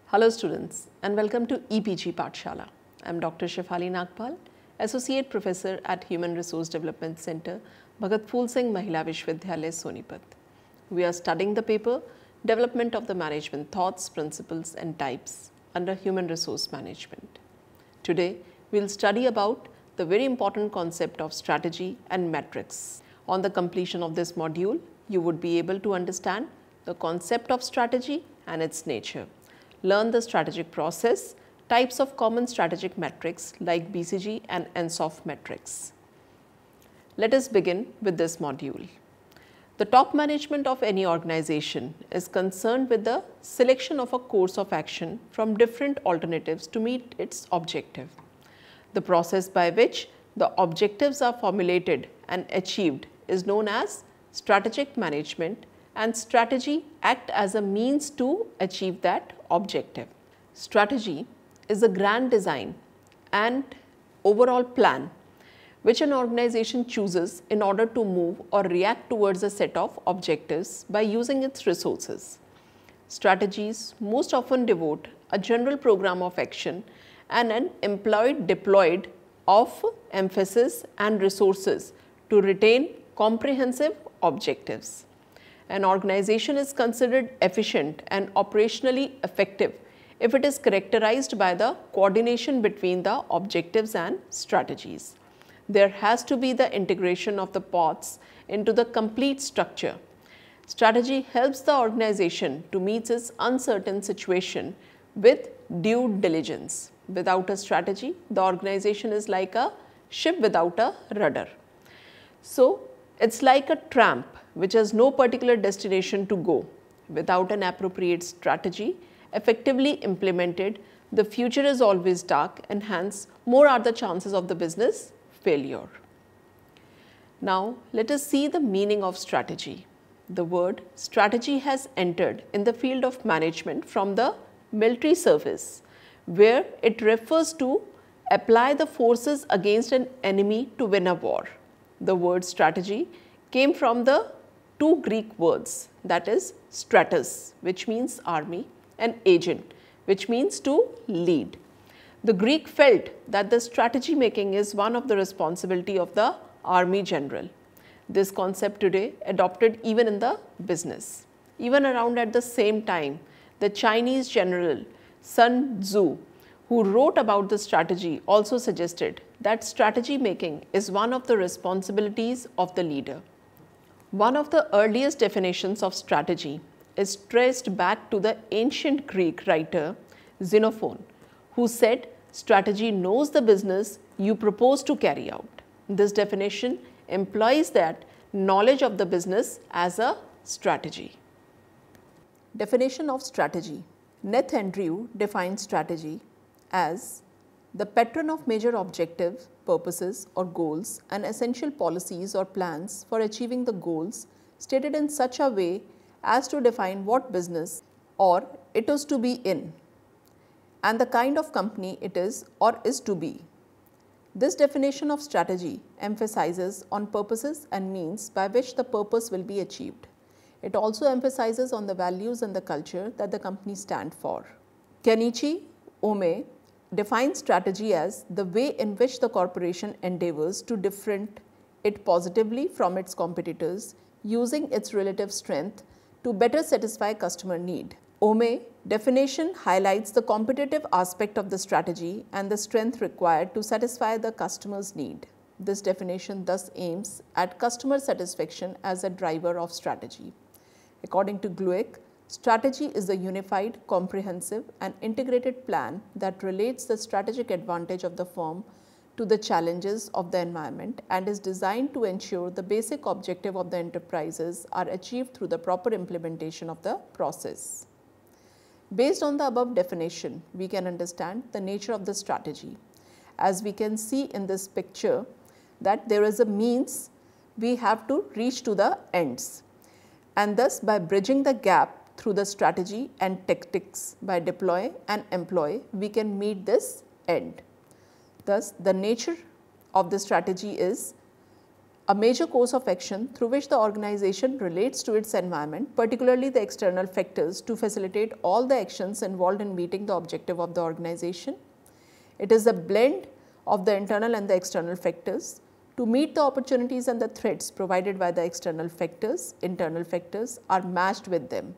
Hello students and welcome to EPG Pathshala. I am Dr. Shefali Nagpal, Associate Professor at Human Resource Development Center, Bhagat Phool Singh Mahila Vishwavidyalaya, Sonipat. We are studying the paper Development of the Management Thoughts, Principles and Types under Human Resource Management. Today, we will study about the very important concept of strategy and metrics. On the completion of this module, you would be able to understand the concept of strategy and its nature. Learn the strategic process, types of common strategic metrics like BCG and ENSOF metrics. Let us begin with this module. The top management of any organization is concerned with the selection of a course of action from different alternatives to meet its objective. The process by which the objectives are formulated and achieved is known as strategic management, and strategy act as a means to achieve that objective. Strategy is a grand design and overall plan which an organization chooses in order to move or react towards a set of objectives by using its resources. Strategies most often devote a general program of action and an deployed of emphasis and resources to retain comprehensive objectives. An organization is considered efficient and operationally effective if it is characterized by the coordination between the objectives and strategies. There has to be the integration of the parts into the complete structure. Strategy helps the organization to meet its uncertain situation with due diligence. Without a strategy, the organization is like a ship without a rudder. So, it's like a tramp which has no particular destination to go. Without an appropriate strategy effectively implemented, the future is always dark and hence more are the chances of the business failure. Now, let us see the meaning of strategy. The word strategy has entered in the field of management from the military service, where it refers to apply the forces against an enemy to win a war. The word strategy came from the two Greek words, that is stratus, which means army, and agent, which means to lead. The Greek felt that the strategy making is one of the responsibility of the army general. This concept today adopted even in the business. Even around at the same time, the Chinese general Sun Tzu, who wrote about the strategy, also suggested that strategy making is one of the responsibilities of the leader. One of the earliest definitions of strategy is traced back to the ancient Greek writer Xenophon, who said strategy knows the business you propose to carry out. This definition implies that knowledge of the business as a strategy. Definition of strategy. Neth Andrew defines strategy as the pattern of major objectives, purposes or goals and essential policies or plans for achieving the goals stated in such a way as to define what business or it is to be in and the kind of company it is or is to be. This definition of strategy emphasizes on purposes and means by which the purpose will be achieved. It also emphasizes on the values and the culture that the company stands for. Kenichi Ohmae defines strategy as the way in which the corporation endeavors to differentiate it positively from its competitors using its relative strength to better satisfy customer need. Ohmae definition highlights the competitive aspect of the strategy and the strength required to satisfy the customer's need. This definition thus aims at customer satisfaction as a driver of strategy. According to Glueck, strategy is a unified, comprehensive and integrated plan that relates the strategic advantage of the firm to the challenges of the environment and is designed to ensure the basic objective of the enterprises are achieved through the proper implementation of the process. Based on the above definition, we can understand the nature of the strategy. As we can see in this picture that there is a means we have to reach to the ends, and thus by bridging the gap through the strategy and tactics by deploy and employ, we can meet this end. Thus, the nature of the strategy is a major course of action through which the organization relates to its environment, particularly the external factors, to facilitate all the actions involved in meeting the objective of the organization. It is a blend of the internal and the external factors to meet the opportunities and the threats provided by the external factors. Internal factors are matched with them.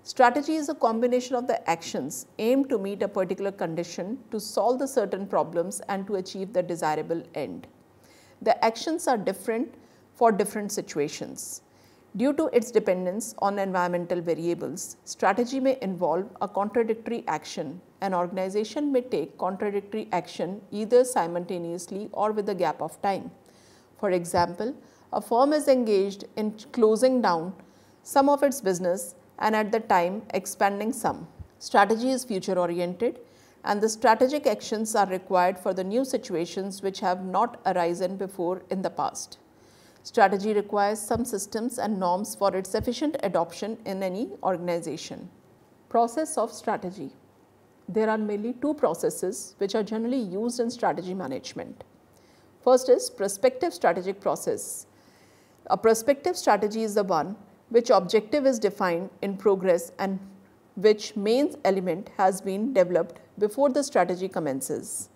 Strategy is a combination of the actions aimed to meet a particular condition, to solve the certain problems and to achieve the desirable end. The actions are different for different situations. Due to its dependence on environmental variables, strategy may involve a contradictory action. An organization may take contradictory action either simultaneously or with a gap of time. For example, a firm is engaged in closing down some of its business and at the time expanding some. Strategy is future oriented, and the strategic actions are required for the new situations which have not arisen before in the past. Strategy requires some systems and norms for its efficient adoption in any organization. Process of strategy. There are mainly two processes which are generally used in strategy management. First is prospective strategic process. A prospective strategy is the one which objective is defined in progress and which main element has been developed before the strategy commences.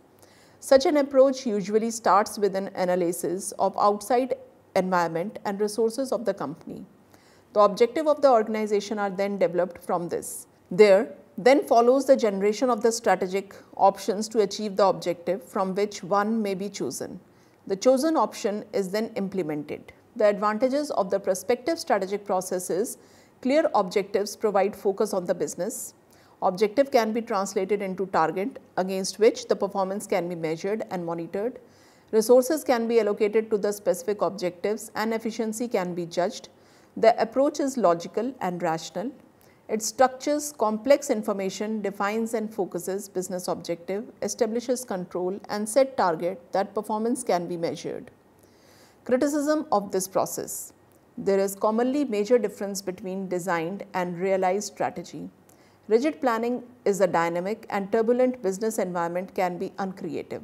Such an approach usually starts with an analysis of outside environment and resources of the company. The objective of the organization are then developed from this. There then follows the generation of the strategic options to achieve the objective, from which one may be chosen. The chosen option is then implemented. The advantages of the prospective strategic process is clear objectives provide focus on the business. Objective can be translated into target against which the performance can be measured and monitored. Resources can be allocated to the specific objectives and efficiency can be judged. The approach is logical and rational. It structures complex information, defines and focuses business objective, establishes control and set target that performance can be measured. Criticism of this process. There is commonly major difference between designed and realized strategy. Rigid planning is a dynamic and turbulent business environment can be uncreative.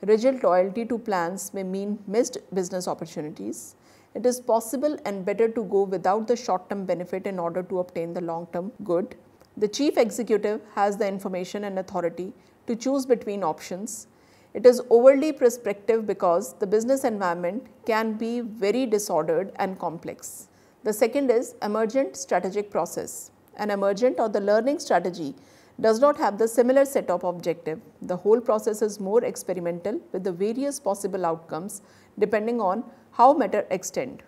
Rigid loyalty to plans may mean missed business opportunities. It is possible and better to go without the short-term benefit in order to obtain the long-term good. The chief executive has the information and authority to choose between options. It is overly prescriptive because the business environment can be very disordered and complex. The second is emergent strategic process. An emergent or the learning strategy does not have the similar set of objective. The whole process is more experimental with the various possible outcomes depending on how matter extend.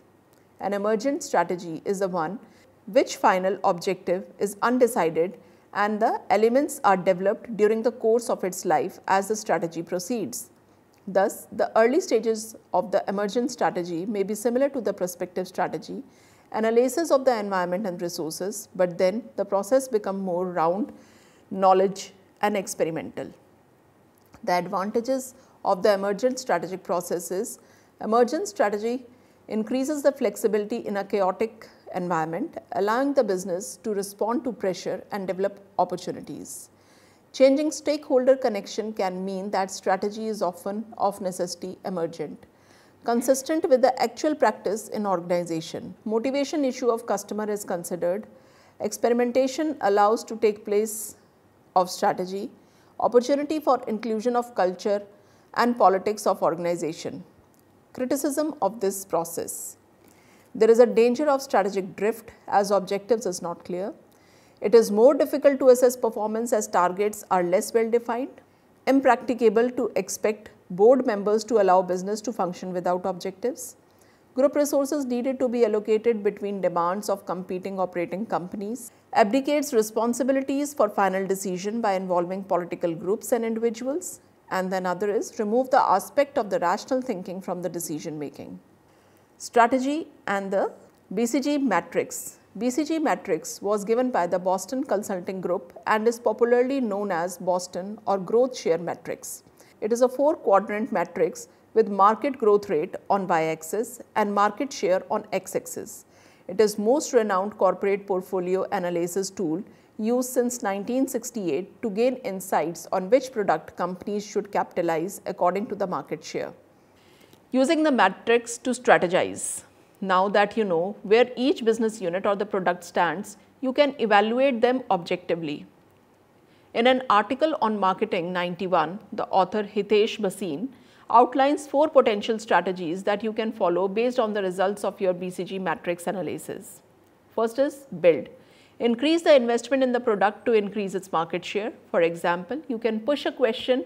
An emergent strategy is the one which final objective is undecided and the elements are developed during the course of its life as the strategy proceeds. Thus, the early stages of the emergent strategy may be similar to the prospective strategy, analysis of the environment and resources, but then the process becomes more round, knowledge and experimental. The advantages of the emergent strategic process is emergent strategy increases the flexibility in a chaotic environment, allowing the business to respond to pressure and develop opportunities. Changing stakeholder connection can mean that strategy is often of necessity emergent. Consistent with the actual practice in organization, motivation issue of customer is considered. Experimentation allows to take place of strategy, opportunity for inclusion of culture and politics of organization. Criticism of this process. There is a danger of strategic drift as objectives is not clear. It is more difficult to assess performance as targets are less well defined. Impracticable to expect board members to allow business to function without objectives. Group resources needed to be allocated between demands of competing operating companies. Abdicates responsibilities for final decision by involving political groups and individuals. And then another is remove the aspect of the rational thinking from the decision making. Strategy and the BCG Matrix. BCG Matrix was given by the Boston Consulting Group and is popularly known as Boston or Growth Share Matrix. It is a 4-quadrant matrix with market growth rate on y-axis and market share on x-axis. It is most renowned corporate portfolio analysis tool used since 1968 to gain insights on which product companies should capitalize according to the market share. Using the matrix to strategize. Now that you know where each business unit or the product stands, you can evaluate them objectively. In an article on Marketing 91, the author Hitesh Bhasin outlines 4 potential strategies that you can follow based on the results of your BCG Matrix analysis. First is build. Increase the investment in the product to increase its market share. For example, you can push a question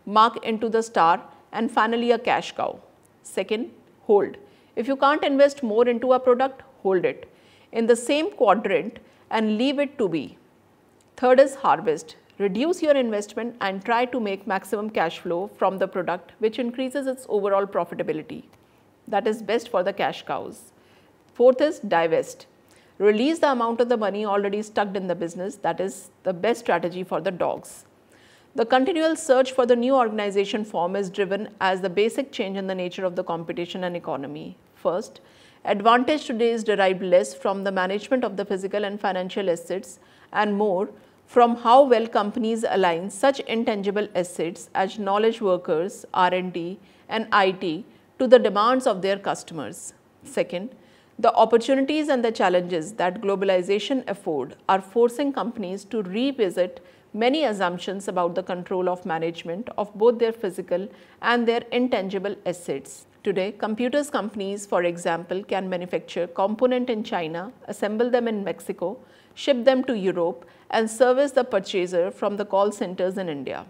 mark into the star and finally a cash cow. Second, hold. If you can't invest more into a product, hold it in the same quadrant and leave it to be. Third is harvest. Reduce your investment and try to make maximum cash flow from the product, which increases its overall profitability. That is best for the cash cows. Fourth is divest. Release the amount of the money already stuck in the business. That is the best strategy for the dogs. The continual search for the new organization form is driven as the basic change in the nature of the competition and economy. First, advantage today is derived less from the management of the physical and financial assets and more from how well companies align such intangible assets as knowledge workers, R&D and IT to the demands of their customers. Second, the opportunities and the challenges that globalization afford are forcing companies to revisit many assumptions about the control of management of both their physical and their intangible assets. Today, computers companies, for example, can manufacture components in China, assemble them in Mexico, ship them to Europe and service the purchaser from the call centers in India.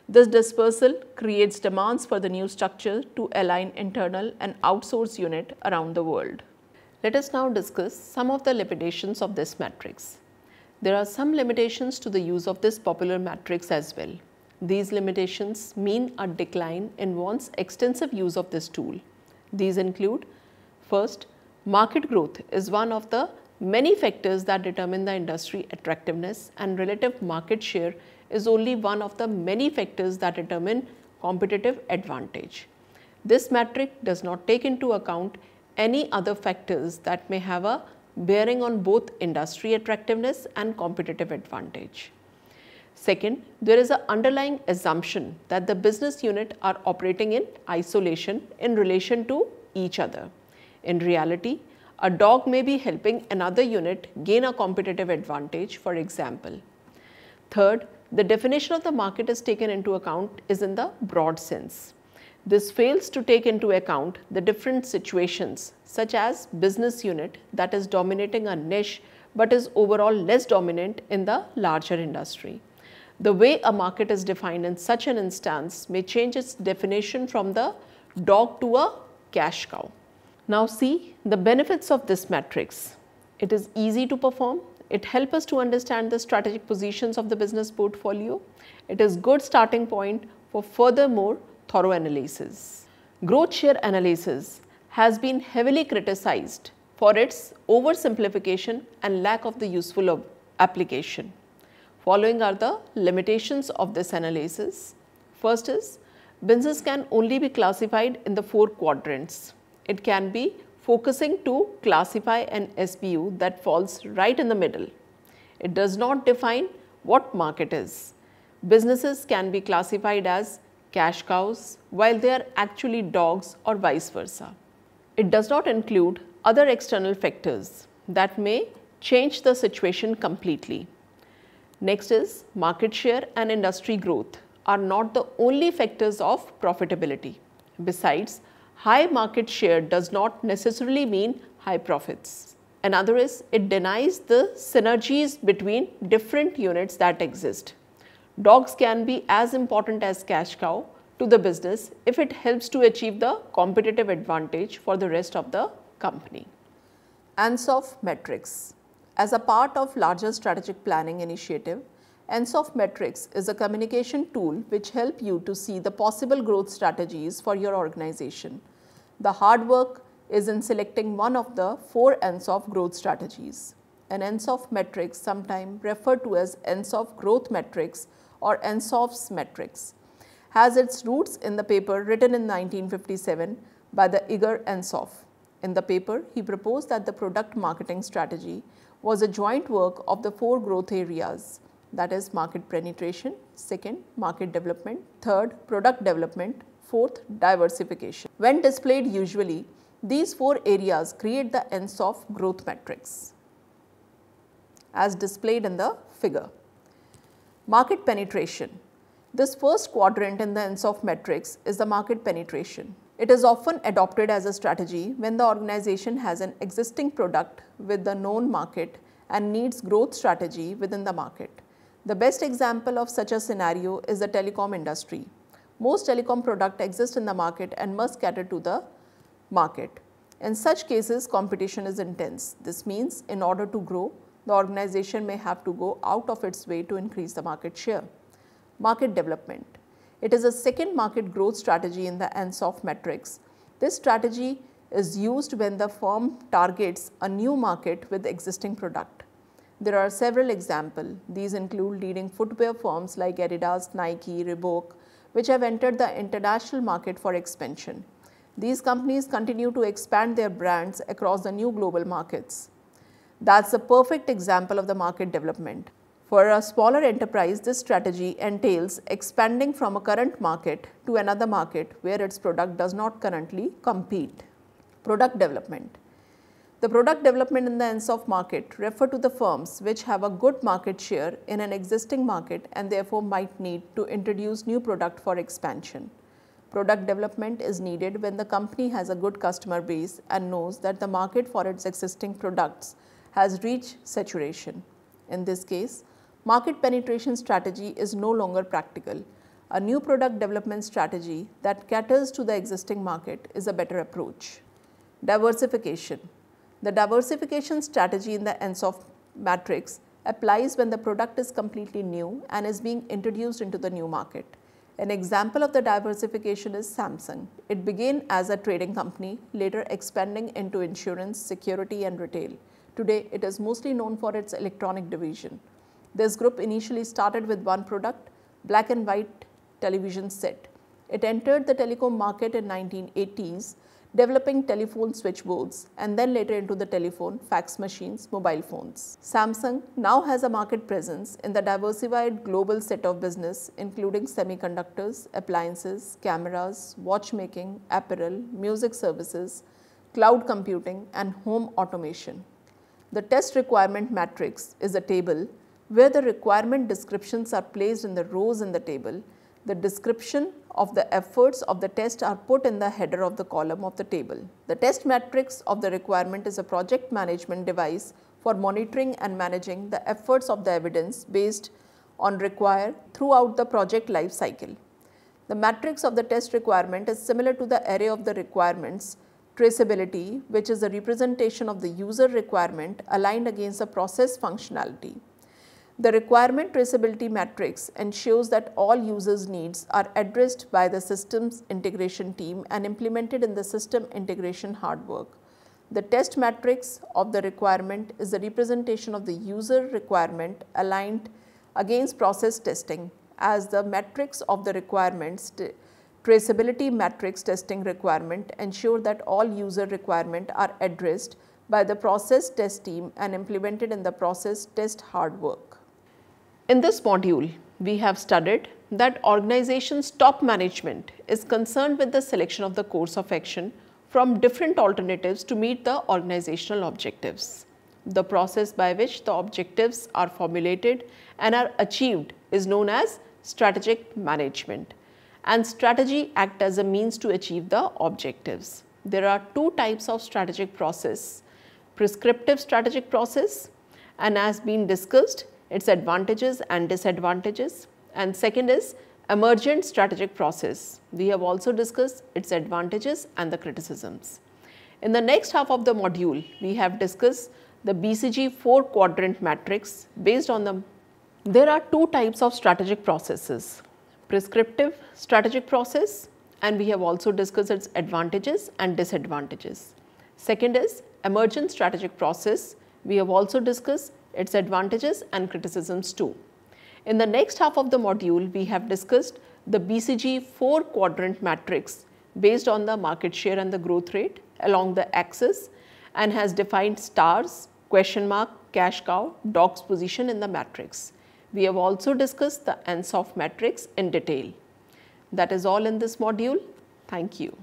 This dispersal creates demands for the new structure to align internal and outsource unit around the world. Let us now discuss some of the limitations of this matrix. There are some limitations to the use of this popular matrix as well. These limitations mean a decline in one's extensive use of this tool. These include, first, market growth is one of the many factors that determine the industry attractiveness, and relative market share is only one of the many factors that determine competitive advantage. This matrix does not take into account any other factors that may have a bearing on both industry attractiveness and competitive advantage. Second, there is an underlying assumption that the business unit are operating in isolation in relation to each other. In reality, a dog may be helping another unit gain a competitive advantage, for example. Third, the definition of the market is taken into account is in the broad sense. This fails to take into account the different situations such as business unit that is dominating a niche but is overall less dominant in the larger industry. The way a market is defined in such an instance may change its definition from the dog to a cash cow. Now see the benefits of this matrix. It is easy to perform. It helps us to understand the strategic positions of the business portfolio. It is good starting point for furthermore thorough analysis. Growth share analysis has been heavily criticized for its oversimplification and lack of the useful application. Following are the limitations of this analysis. First is, business can only be classified in the 4 quadrants. It can be focusing to classify an SBU that falls right in the middle. It does not define what market is. Businesses can be classified as cash cows while they are actually dogs or vice versa. It does not include other external factors that may change the situation completely. Next is, market share and industry growth are not the only factors of profitability. Besides, high market share does not necessarily mean high profits. Another is, it denies the synergies between different units that exist. Dogs can be as important as cash cow to the business if it helps to achieve the competitive advantage for the rest of the company. ANSOF Matrix. As a part of larger strategic planning initiative, ANSOF Matrix is a communication tool which helps you to see the possible growth strategies for your organization. The hard work is in selecting one of the 4 ANSOF growth strategies. An ANSOF matrix, sometimes referred to as ANSOF growth matrix or ANSOF's matrix, has its roots in the paper written in 1957 by the Igor ANSOF. In the paper, he proposed that the product marketing strategy was a joint work of the 4 growth areas: that is market penetration, second market development, third product development, fourth diversification. When displayed usually, these four areas create the ENSOF growth matrix as displayed in the figure. Market penetration. This first quadrant in the ENSOF matrix is the market penetration. It is often adopted as a strategy when the organization has an existing product with the known market and needs growth strategy within the market. The best example of such a scenario is the telecom industry. Most telecom products exist in the market and must cater to the market. In such cases, competition is intense. This means in order to grow, the organization may have to go out of its way to increase the market share. Market development. It is a second market growth strategy in the ENSOF matrix. This strategy is used when the firm targets a new market with existing product. There are several examples. These include leading footwear firms like Adidas, Nike, Reebok, which have entered the international market for expansion. These companies continue to expand their brands across the new global markets. That's a perfect example of the market development. For a smaller enterprise, this strategy entails expanding from a current market to another market where its product does not currently compete. Product development. The product development in the ENSOF market refer to the firms which have a good market share in an existing market and therefore might need to introduce new product for expansion. Product development is needed when the company has a good customer base and knows that the market for its existing products has reached saturation. In this case, market penetration strategy is no longer practical. A new product development strategy that caters to the existing market is a better approach. Diversification. The diversification strategy in the ENSOF matrix applies when the product is completely new and is being introduced into the new market. An example of the diversification is Samsung. It began as a trading company, later expanding into insurance, security and retail. Today, it is mostly known for its electronic division. This group initially started with one product, black and white television set. It entered the telecom market in 1980s, developing telephone switchboards and then later into the telephone, fax machines, mobile phones. Samsung now has a market presence in the diversified global set of business including semiconductors, appliances, cameras, watchmaking, apparel, music services, cloud computing and home automation. The test requirement matrix is a table where the requirement descriptions are placed in the rows in the table. The description of the efforts of the test are put in the header of the column of the table. The test matrix of the requirement is a project management device for monitoring and managing the efforts of the evidence based on required throughout the project life cycle. The matrix of the test requirement is similar to the array of the requirements traceability, which is a representation of the user requirement aligned against a process functionality. The requirement traceability matrix ensures that all users' needs are addressed by the systems integration team and implemented in the system integration hard work. The test matrix of the requirement is the representation of the user requirement aligned against process testing, as the matrix of the requirements traceability matrix testing requirement ensure that all user requirements are addressed by the process test team and implemented in the process test hard work. In this module, we have studied that organization's top management is concerned with the selection of the course of action from different alternatives to meet the organizational objectives. The process by which the objectives are formulated and are achieved is known as strategic management, and strategy acts as a means to achieve the objectives. There are two types of strategic process: prescriptive strategic process, and as been discussed, its advantages and disadvantages, and second is emergent strategic process. We have also discussed its advantages and the criticisms. In the next half of the module, we have discussed the BCG 4-quadrant matrix based on the. There are two types of strategic processes: prescriptive strategic process, and we have also discussed its advantages and disadvantages. Second is emergent strategic process. We have also discussed its advantages and criticisms too. In the next half of the module, we have discussed the BCG 4-quadrant matrix based on the market share and the growth rate along the axis, and has defined stars, question mark, cash cow, dog's position in the matrix. We have also discussed the Ansoff matrix in detail. That is all in this module. Thank you.